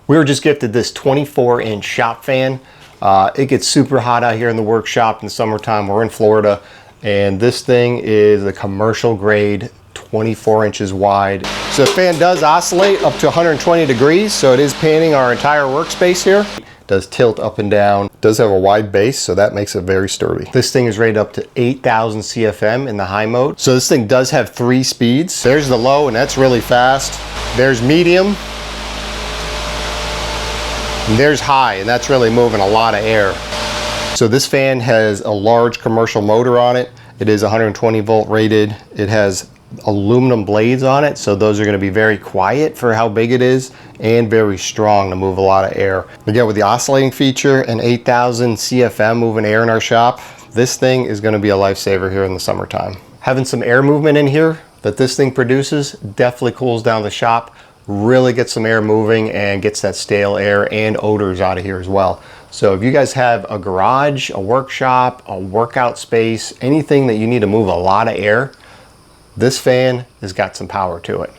We were just gifted this 24-inch shop fan. It gets super hot out here in the workshop in the summertime. We're in Florida, and this thing is a commercial grade, 24 inches wide. So the fan does oscillate up to 120 degrees, so it is panning our entire workspace here. It does tilt up and down. It does have a wide base, so that makes it very sturdy. This thing is rated up to 8,000 CFM in the high mode. So this thing does have 3 speeds. There's the low, and that's really fast. There's medium. And there's high, and that's really moving a lot of air. So this fan has a large commercial motor on it. It is 120 volt rated. It has aluminum blades on it, so those are going to be very quiet for how big it is and very strong to move a lot of air. Again, with the oscillating feature and 8,000 CFM moving air in our shop, this thing is going to be a lifesaver here in the summertime. Having some air movement in here that this thing produces definitely cools down the shop, really gets some air moving and gets that stale air and odors out of here as well. So if you guys have a garage, a workshop, a workout space, anything that you need to move a lot of air, this fan has got some power to it.